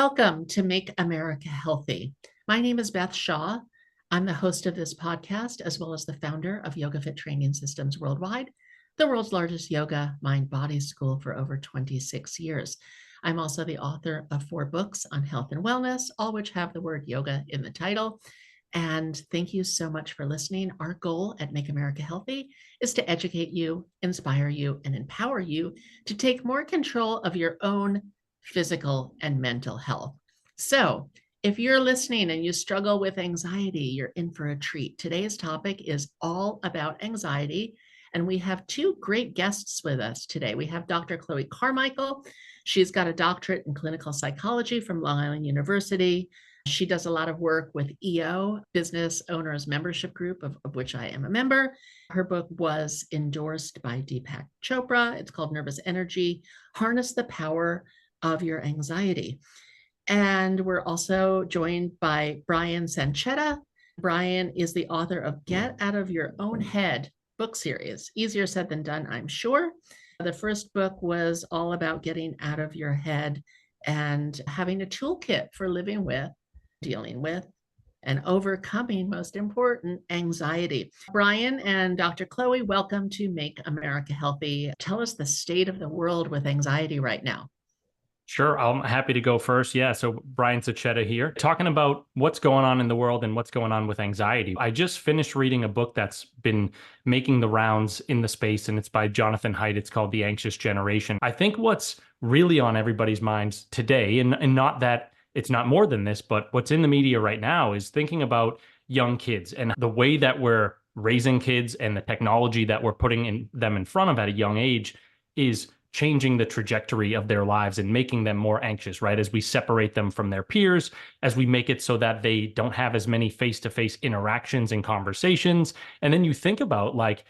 Welcome to Make America Healthy. My name is Beth Shaw. I'm the host of this podcast, as well as the founder of Yoga Fit Training Systems Worldwide, the world's largest yoga mind-body school for over 26 years. I'm also the author of 4 books on health and wellness, all which have the word yoga in the title. And thank you so much for listening. Our goal at Make America Healthy is to educate you, inspire you, and empower you to take more control of your own physical and mental health. So if you're listening and you struggle with anxiety, you're in for a treat. Today's topic is all about anxiety. And we have 2 great guests with us today. We have Dr. Chloe Carmichael. She's got a doctorate in clinical psychology from Long Island University. She does a lot of work with EO, Business Owners Membership Group, of which I am a member. Her book was endorsed by Deepak Chopra. It's called Nervous Energy, Harness the Power of Your Anxiety. And we're also joined by Brian Sachetta. Brian is the author of Get Out of Your Own Head book series. Easier said than done, I'm sure. The first book was all about getting out of your head and having a toolkit for living with, dealing with, and overcoming, most important, anxiety. Brian and Dr. Chloe, welcome to Make America Healthy. Tell us the state of the world with anxiety right now. Sure. I'm happy to go first. Yeah. So Brian Sachetta here, talking about what's going on in the world and what's going on with anxiety. I just finished reading a book that's been making the rounds in the space, and it's by Jonathan Haidt. It's called The Anxious Generation. I think what's really on everybody's minds today, and not that it's not more than this, but what's in the media right now is thinking about young kids and the way that we're raising kids and the technology that we're putting them in front of at a young age is changing the trajectory of their lives and making them more anxious, right? As we separate them from their peers, as we make it so that they don't have as many face-to-face interactions and conversations. And then you think about like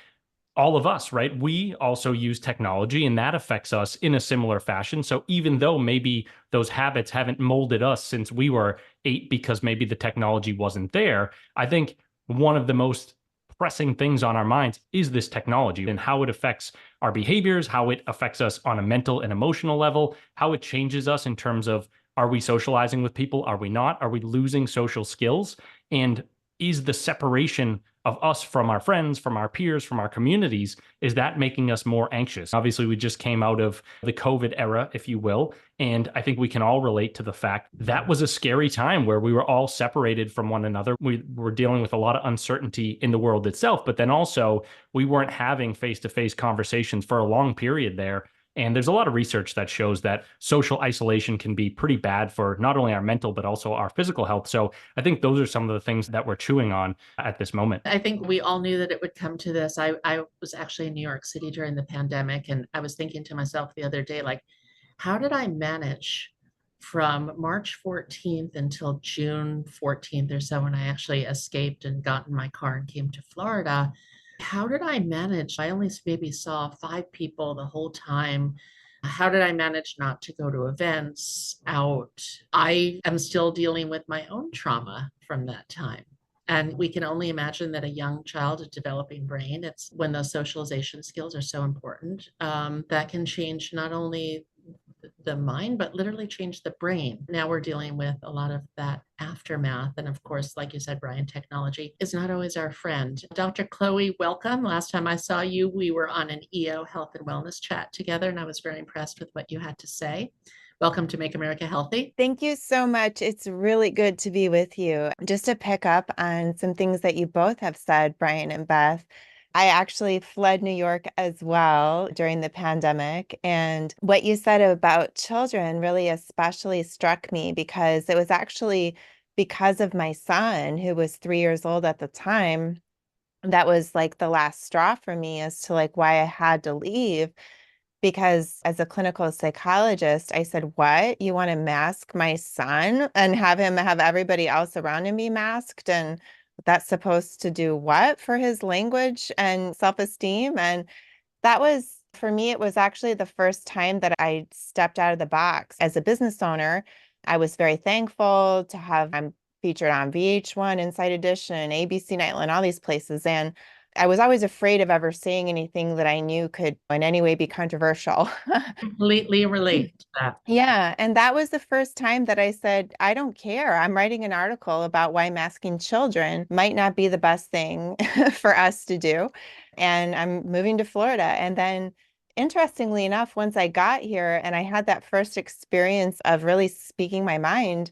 all of us, right? We also use technology and that affects us in a similar fashion. So even though maybe those habits haven't molded us since we were 8 because maybe the technology wasn't there, I think one of the most pressing things on our minds is this technology and how it affects our behaviors, how it affects us on a mental and emotional level, how it changes us in terms of, are we socializing with people? Are we not? Are we losing social skills? And is the separation of us from our friends, from our peers, from our communities, is that making us more anxious? Obviously, we just came out of the COVID era, if you will. And I think we can all relate to the fact that was a scary time where we were all separated from one another. We were dealing with a lot of uncertainty in the world itself, but then also we weren't having face-to-face conversations for a long period there. And there's a lot of research that shows that social isolation can be pretty bad for not only our mental, but also our physical health. So I think those are some of the things that we're chewing on at this moment. I think we all knew that it would come to this. I was actually in New York City during the pandemic, and I was thinking to myself the other day, like, how did I manage from March 14th until June 14th or so when I actually escaped and got in my car and came to Florida? How did I manage? I only maybe saw 5 people the whole time. How did I manage not to go to events out? I am still dealing with my own trauma from that time. And we can only imagine that a young child, a developing brain, it's when those socialization skills are so important, that can change not only the mind, but literally change the brain. Now we're dealing with a lot of that aftermath. And of course, like you said, Brian, technology is not always our friend. Dr. Chloe, welcome. Last time I saw you, we were on an EO health and wellness chat together, and I was very impressed with what you had to say. Welcome to Make America Healthy. Thank you so much. It's really good to be with you. Just to pick up on some things that you both have said, Brian and Beth, I actually fled New York as well during the pandemic. And what you said about children really especially struck me because it was actually because of my son, who was 3 years old at the time. That was like the last straw for me as to like why I had to leave. Because as a clinical psychologist, I said, what? You want to mask my son and have him have everybody else around him be masked? And that's supposed to do what for his language and self-esteem? And that was, for me, it was actually the first time that I stepped out of the box. As a business owner, I was very thankful to have, I'm featured on VH1, Inside Edition, ABC Nightline, all these places. And I was always afraid of ever saying anything that I knew could in any way be controversial. Completely relate to that. Yeah, and that was the first time that I said, I don't care. I'm writing an article about why masking children might not be the best thing for us to do. And I'm moving to Florida. And then, interestingly enough, once I got here and I had that first experience of really speaking my mind,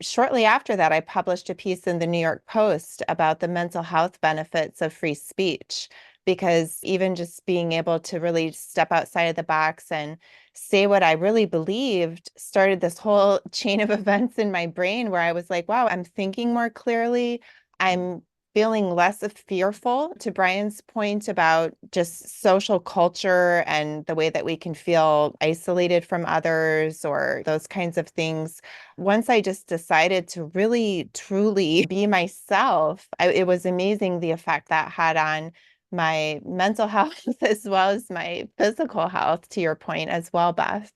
shortly after that, I published a piece in the New York Post about the mental health benefits of free speech. Because even just being able to really step outside of the box and say what I really believed started this whole chain of events in my brain where I was like, wow, I'm thinking more clearly. I'm feeling less fearful, to Brian's point about just social culture and the way that we can feel isolated from others or those kinds of things. Once I just decided to really, truly be myself, it was amazing the effect that had on my mental health as well as my physical health, to your point as well, Beth.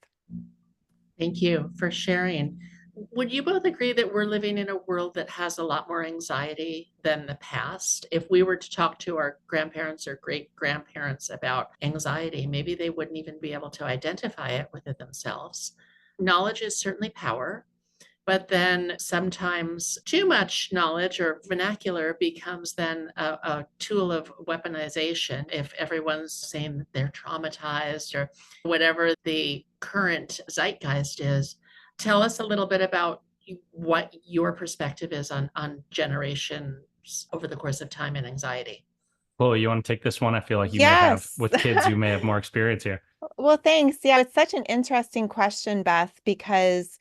Thank you for sharing. Would you both agree that we're living in a world that has a lot more anxiety than the past? If we were to talk to our grandparents or great grandparents about anxiety, maybe they wouldn't even be able to identify it within themselves. Knowledge is certainly power, but then sometimes too much knowledge or vernacular becomes then a tool of weaponization if everyone's saying that they're traumatized or whatever the current zeitgeist is. Tell us a little bit about what your perspective is on generations over the course of time and anxiety. Well, you want to take this one? I feel like you may have, Yes. with kids, you may have more experience here. Well, thanks. Yeah, it's such an interesting question, Beth, because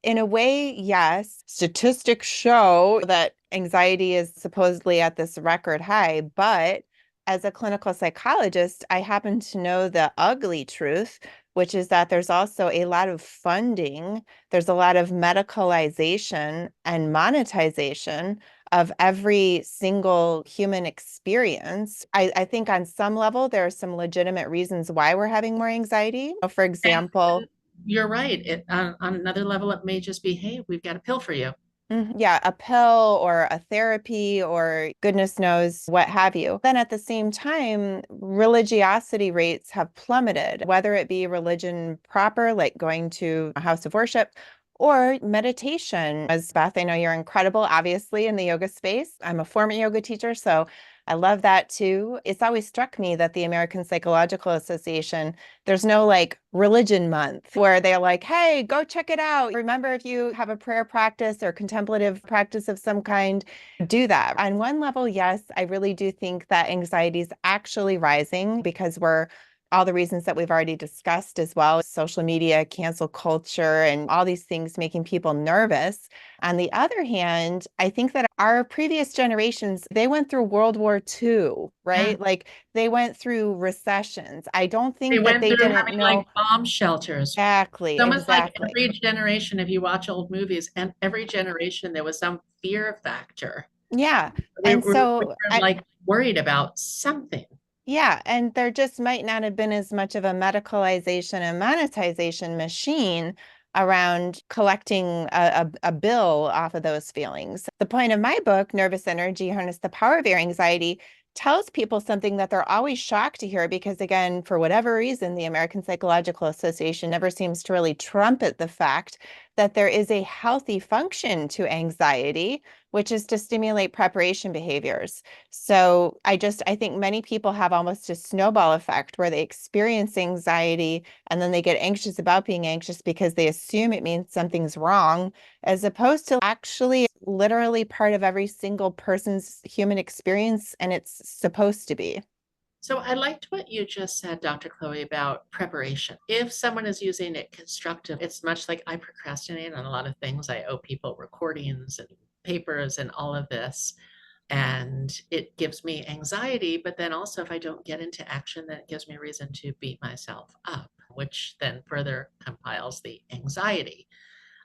in a way, yes, statistics show that anxiety is supposedly at this record high, but as a clinical psychologist, I happen to know the ugly truth, which is that there's also a lot of funding, there's a lot of medicalization and monetization of every single human experience. I think on some level, there are some legitimate reasons why we're having more anxiety. For example, You're right. On another level, it may just be, hey, we've got a pill for you. Yeah, a pill or a therapy or goodness knows what have you. Then at the same time, religiosity rates have plummeted, whether it be religion proper, like going to a house of worship, or meditation. As Beth, I know you're incredible, obviously, in the yoga space. I'm a former yoga teacher, so I love that too. It's always struck me that the American Psychological Association, there's no like religion month where they're like, hey, go check it out. Remember, if you have a prayer practice or contemplative practice of some kind, do that. On one level, yes, I really do think that anxiety is actually rising because we're all the reasons that we've already discussed as well, social media, cancel culture, and all these things making people nervous. On the other hand, I think that our previous generations, they went through World War II, Yeah. right? Like they went through recessions. I don't They think that went they through didn't having like know. bomb shelters. Exactly, It's almost like exactly. every generation, if you watch old movies, and every generation, there was some fear factor. Yeah. We And were, we so were like worried about something. yeah, and there just might not have been as much of a medicalization and monetization machine around collecting a bill off of those feelings. The point of my book, Nervous Energy, Harness the Power of Your Anxiety, tells people something that they're always shocked to hear because, again, for whatever reason, the American Psychological Association never seems to really trumpet the fact that there is a healthy function to anxiety, which is to stimulate preparation behaviors. So I think many people have almost a snowball effect where they experience anxiety and then they get anxious about being anxious because they assume it means something's wrong, as opposed to actually literally part of every single person's human experience, and it's supposed to be. So I liked what you just said, Dr. Chloe, about preparation. If someone is using it constructive, it's much like I procrastinate on a lot of things. I owe people recordings and papers and all of this. And it gives me anxiety. But then also, if I don't get into action, then it gives me a reason to beat myself up, which then further compiles the anxiety.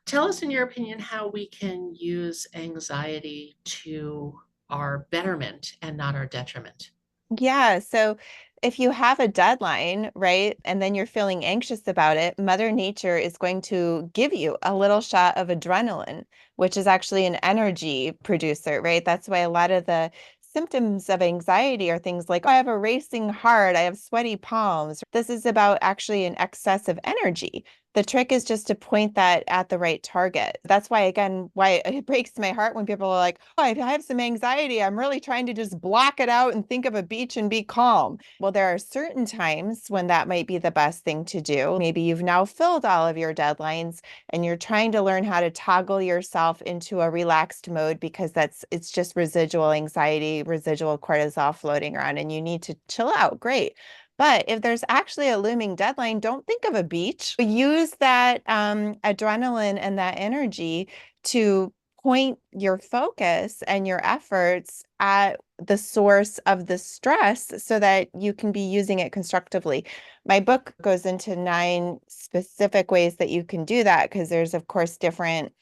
Tell us, in your opinion, how we can use anxiety to our betterment and not our detriment. Yeah. So if you have a deadline, right, and then you're feeling anxious about it, Mother Nature is going to give you a little shot of adrenaline, which is actually an energy producer, right? That's why a lot of the symptoms of anxiety are things like, oh, I have a racing heart, I have sweaty palms. This is about actually an excess of energy. The trick is just to point that at the right target. That's why, again, why it breaks my heart when people are like, oh, I have some anxiety. I'm really trying to just block it out and think of a beach and be calm. Well, there are certain times when that might be the best thing to do. Maybe you've now filled all of your deadlines and you're trying to learn how to toggle yourself into a relaxed mode because it's just residual anxiety, residual cortisol floating around, and you need to chill out. Great. But if there's actually a looming deadline, don't think of a beach. Use that adrenaline and that energy to point your focus and your efforts at the source of the stress so that you can be using it constructively. My book goes into 9 specific ways that you can do that because there's, of course, different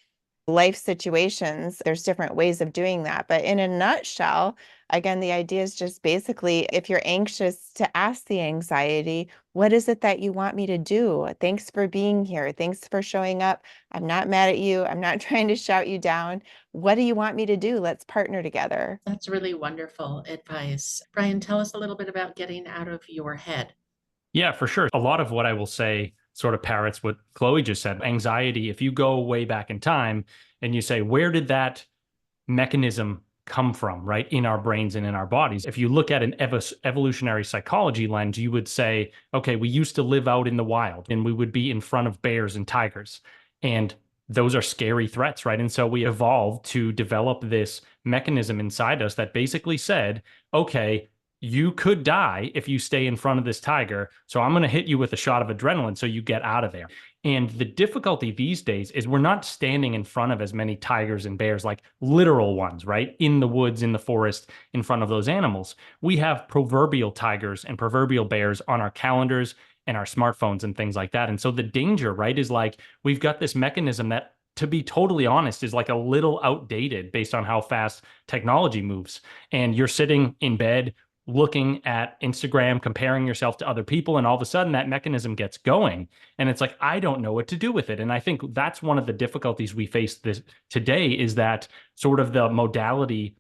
life situations. There's different ways of doing that. But in a nutshell, again, the idea is just basically if you're anxious to ask the anxiety, what is it that you want me to do? Thanks for being here. Thanks for showing up. I'm not mad at you. I'm not trying to shout you down. What do you want me to do? Let's partner together. That's really wonderful advice. Brian, tell us a little bit about getting out of your head. Yeah, for sure. A lot of what I will say sort of parrots what Chloe just said. Anxiety, if you go way back in time and you say, where did that mechanism come from, right, in our brains and in our bodies? If you look at an evolutionary psychology lens, you would say, okay, we used to live out in the wild and we would be in front of bears and tigers. And those are scary threats, right? And so we evolved to develop this mechanism inside us that basically said, okay, you could die if you stay in front of this tiger. So I'm going to hit you with a shot of adrenaline so you get out of there. And the difficulty these days is we're not standing in front of as many tigers and bears, like literal ones, right? In the woods, in the forest, in front of those animals. We have proverbial tigers and proverbial bears on our calendars and our smartphones and things like that. And so the danger, right, is like we've got this mechanism that, to be totally honest, is like a little outdated based on how fast technology moves. And you're sitting in bed looking at Instagram, comparing yourself to other people, and all of a sudden that mechanism gets going. And it's like, I don't know what to do with it. And I think that's one of the difficulties we face today is that sort of the modality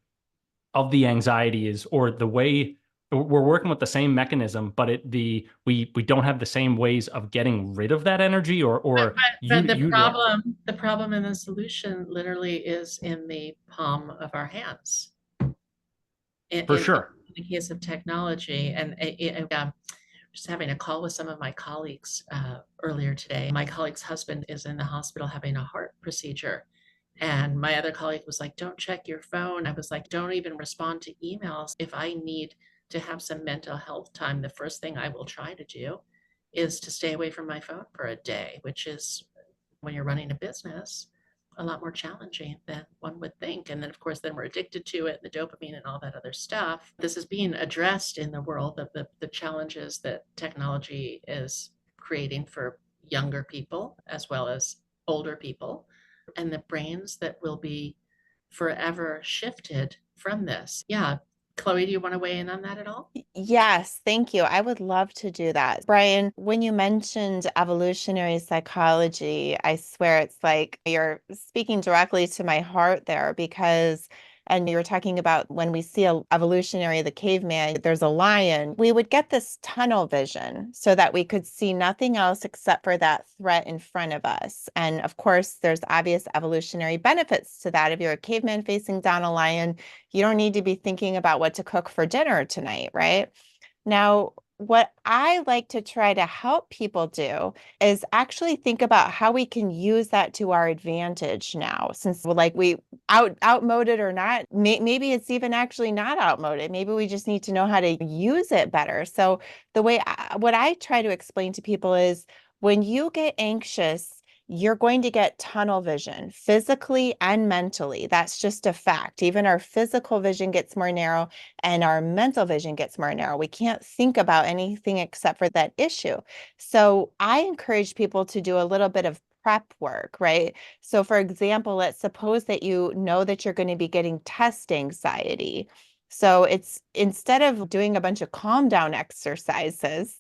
of the anxiety is, or the way we're working with the same mechanism, but we don't have the same ways of getting rid of that energy But the problem and the solution literally is in the palm of our hands. For sure. In the case of technology, and just having a call with some of my colleagues earlier today. My colleague's husband is in the hospital having a heart procedure. And my other colleague was like, don't check your phone. I was like, don't even respond to emails. If I need to have some mental health time, the first thing I will try to do is to stay away from my phone for a day, which is, when you're running a business, a lot more challenging than one would think. And then, of course, then we're addicted to it, the dopamine and all that other stuff. This is being addressed in the world of the challenges that technology is creating for younger people as well as older people, and the brains that will be forever shifted from this. Yeah. Chloe, do you want to weigh in on that at all? Yes, thank you. I would love to do that. Brian, when you mentioned evolutionary psychology, I swear it's like you're speaking directly to my heart there because, and you were talking about when we see evolutionary, the caveman, there's a lion, we would get this tunnel vision so that we could see nothing else except for that threat in front of us. And of course, there's obvious evolutionary benefits to that. If you're a caveman facing down a lion, you don't need to be thinking about what to cook for dinner tonight, right? Now, what I like to try to help people do is actually think about how we can use that to our advantage now, since like we outmoded or not, maybe it's even actually not outmoded. Maybe we just need to know how to use it better. So the way what I try to explain to people is when you get anxious, you're going to get tunnel vision physically and mentally. That's just a fact. Even our physical vision gets more narrow and our mental vision gets more narrow. We can't think about anything except for that issue. So I encourage people to do a little bit of prep work, right? So for example, let's suppose that you know that you're going to be getting test anxiety. So it's instead of doing a bunch of calm down exercises,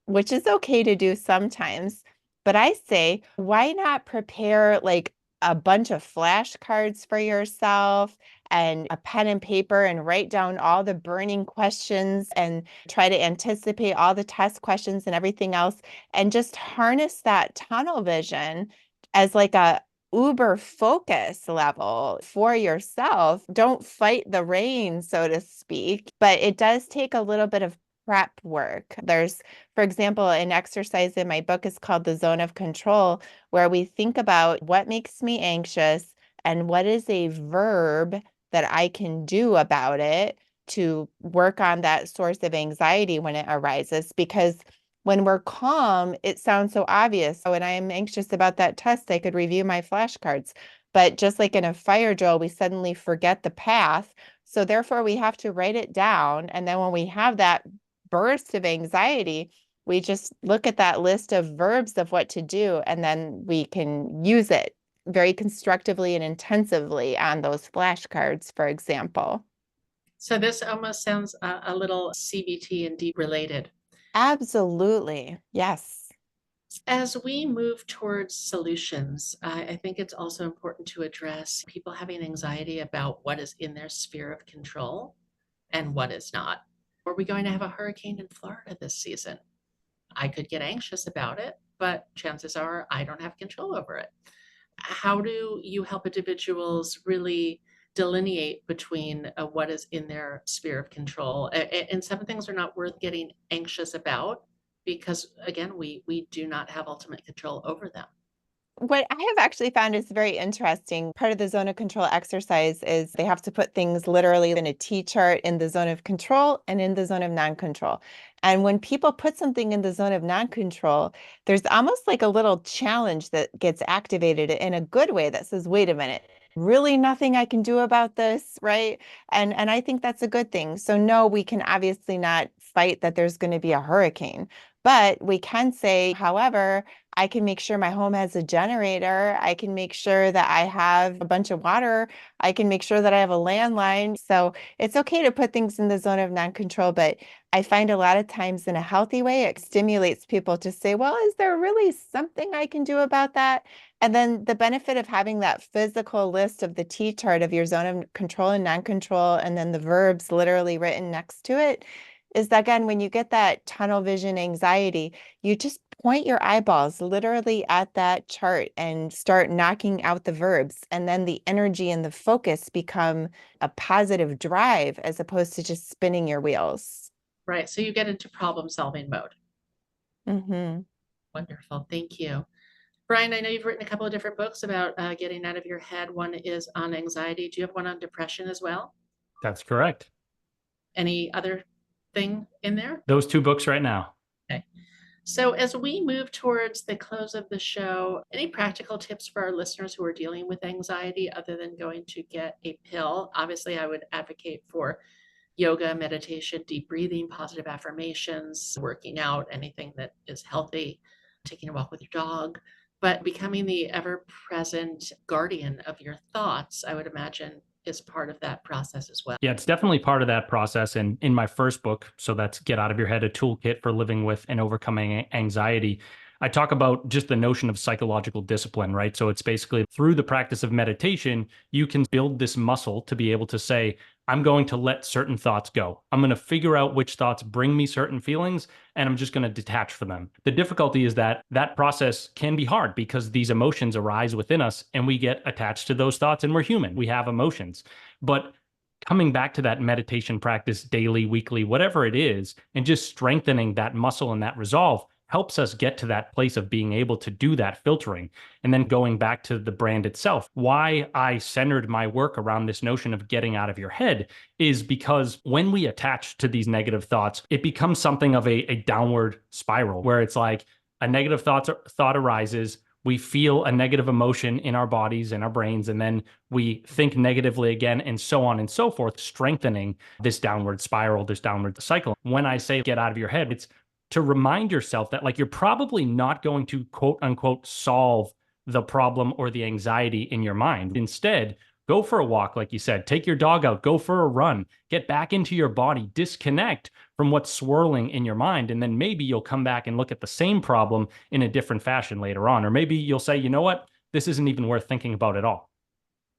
which is okay to do sometimes, but I say, why not prepare like a bunch of flashcards for yourself and a pen and paper and write down all the burning questions and try to anticipate all the test questions and everything else, and just harness that tunnel vision as like a uber focus level for yourself. Don't fight the rain, so to speak, but it does take a little bit of prep work. There's, for example, an exercise in my book is called the zone of control, where we think about what makes me anxious and what is a verb that I can do about it to work on that source of anxiety when it arises. Because when we're calm, it sounds so obvious. So when I'm anxious about that test, I could review my flashcards. But just like in a fire drill, we suddenly forget the path. So therefore, we have to write it down. And then when we have that burst of anxiety, we just look at that list of verbs of what to do, and then we can use it very constructively and intensively on those flashcards, for example. So this almost sounds a little CBT and deep related. Absolutely. Yes. As we move towards solutions, I think it's also important to address people having anxiety about what is in their sphere of control and what is not. Are we going to have a hurricane in Florida this season? I could get anxious about it, but chances are I don't have control over it. How do you help individuals really delineate between what is in their sphere of control? And some things are not worth getting anxious about because, again, we do not have ultimate control over them. What I have actually found is very interesting. Part of the zone of control exercise is they have to put things literally in a T chart in the zone of control and in the zone of non-control. And when people put something in the zone of non-control, there's almost like a little challenge that gets activated in a good way that says, wait a minute, really nothing I can do about this, right? And I think that's a good thing. So no, we can obviously not fight that there's going to be a hurricane, but we can say, however, I can make sure my home has a generator. I can make sure that I have a bunch of water. I can make sure that I have a landline. So it's okay to put things in the zone of non-control, but I find a lot of times in a healthy way, it stimulates people to say, well, is there really something I can do about that? And then the benefit of having that physical list of the T chart of your zone of control and non-control, and then the verbs literally written next to it, is that, again, when you get that tunnel vision anxiety, you just point your eyeballs literally at that chart and start knocking out the verbs. And then the energy and the focus become a positive drive as opposed to just spinning your wheels. Right. So you get into problem solving mode. Mm-hmm. Wonderful. Thank you. Brian, I know you've written a couple of different books about getting out of your head. One is on anxiety. Do you have one on depression as well? That's correct. Any other thing in there? Those two books right now. Okay. So as we move towards the close of the show, any practical tips for our listeners who are dealing with anxiety other than going to get a pill? Obviously, I would advocate for yoga, meditation, deep breathing, positive affirmations, working out, anything that is healthy, taking a walk with your dog. But becoming the ever-present guardian of your thoughts, I would imagine, is part of that process as well. Yeah, it's definitely part of that process. And in my first book, so that's Get Out of Your Head, a toolkit for living with and overcoming anxiety, I talk about just the notion of psychological discipline, right? So it's basically through the practice of meditation, you can build this muscle to be able to say, I'm going to let certain thoughts go. I'm going to figure out which thoughts bring me certain feelings, and I'm just going to detach from them. The difficulty is that that process can be hard because these emotions arise within us and we get attached to those thoughts, and we're human. We have emotions. But coming back to that meditation practice daily, weekly, whatever it is, and just strengthening that muscle and that resolve helps us get to that place of being able to do that filtering. And then going back to the brand itself, why I centered my work around this notion of getting out of your head is because when we attach to these negative thoughts, it becomes something of a downward spiral where it's like a negative thought arises, we feel a negative emotion in our bodies and our brains, and then we think negatively again, and so on and so forth, strengthening this downward spiral, this downward cycle. When I say get out of your head, it's to remind yourself that, like, you're probably not going to quote unquote solve the problem or the anxiety in your mind. Instead, go for a walk, like you said, take your dog out, go for a run, get back into your body, disconnect from what's swirling in your mind. And then maybe you'll come back and look at the same problem in a different fashion later on. Or maybe you'll say, you know what? this isn't even worth thinking about at all.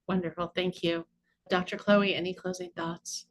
Wonderful. Thank you. Dr. Chloe, any closing thoughts?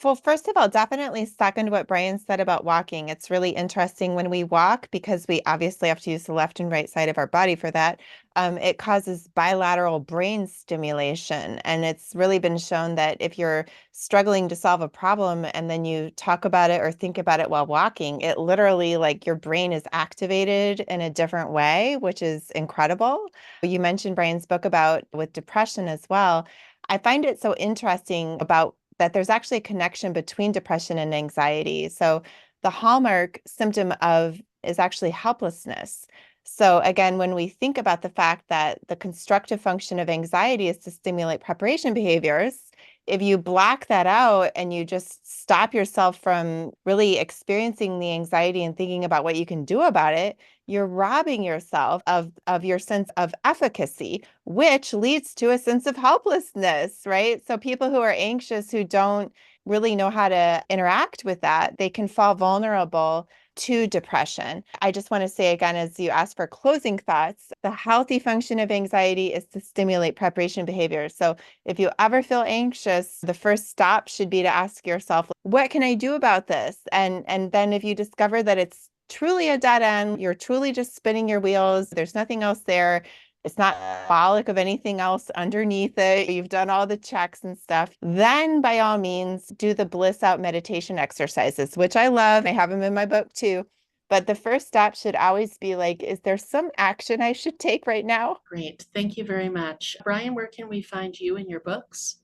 Well, first of all, definitely second what Brian said about walking. It's really interesting when we walk because we obviously have to use the left and right side of our body for that. It causes bilateral brain stimulation. And it's really been shown that if you're struggling to solve a problem and then you talk about it or think about it while walking, it literally like your brain is activated in a different way, which is incredible. You mentioned Brian's book about with depression as well. I find it so interesting about that there's actually a connection between depression and anxiety. So the hallmark symptom of is actually helplessness. So again, when we think about the fact that the constructive function of anxiety is to stimulate preparation behaviors, if you block that out and you just stop yourself from really experiencing the anxiety and thinking about what you can do about it, you're robbing yourself of your sense of efficacy, which leads to a sense of helplessness, right? So people who are anxious, who don't really know how to interact with that, they can fall vulnerable to depression. I just want to say again, as you ask for closing thoughts, the healthy function of anxiety is to stimulate preparation behavior. So if you ever feel anxious, the first stop should be to ask yourself, what can I do about this? And then if you discover that it's truly a dead end, you're truly just spinning your wheels, there's nothing else there, it's not symbolic of anything else underneath it, you've done all the checks and stuff, then by all means do the bliss out meditation exercises, which I love. I have them in my book too. But the first step should always be like, is there some action I should take right now? Great. Thank you very much. Brian, where can we find you and your books?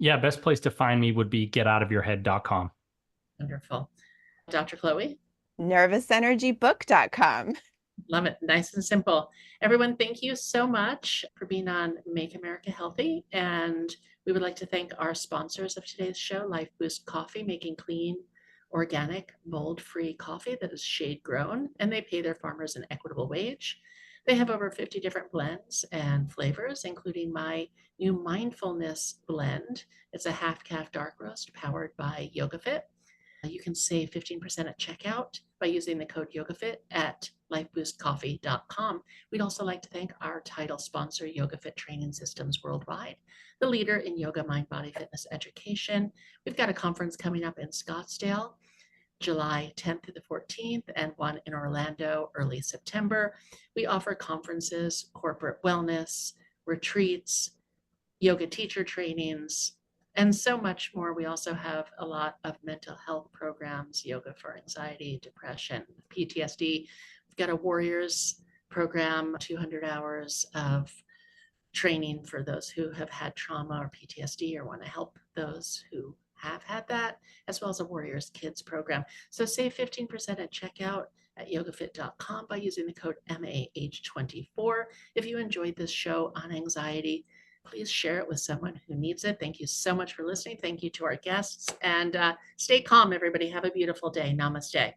Yeah, best place to find me would be getoutofyourhead.com. Wonderful. Dr. Chloe? nervousenergybook.com. Love it. Nice and simple. Everyone, thank you so much for being on Make America Healthy. And we would like to thank our sponsors of today's show, Life Boost Coffee, making clean, organic, mold-free coffee that is shade grown, and they pay their farmers an equitable wage. They have over 50 different blends and flavors, including my new mindfulness blend. It's a half-calf dark roast powered by YogaFit. You can save 15% at checkout by using the code YogaFit at lifeboostcoffee.com. We'd also like to thank our title sponsor, YogaFit Training Systems Worldwide, the leader in yoga, mind, body, fitness education. We've got a conference coming up in Scottsdale, July 10th to the 14th, and one in Orlando, early September. We offer conferences, corporate wellness, retreats, yoga teacher trainings, and so much more. We also have a lot of mental health programs, yoga for anxiety, depression, PTSD. We've got a Warriors program, 200 hours of training for those who have had trauma or PTSD or want to help those who have had that, as well as a Warriors Kids program. So save 15% at checkout at yogafit.com by using the code MAH24. If you enjoyed this show on anxiety, please share it with someone who needs it. Thank you so much for listening. Thank you to our guests, and stay calm, everybody. Have a beautiful day. Namaste.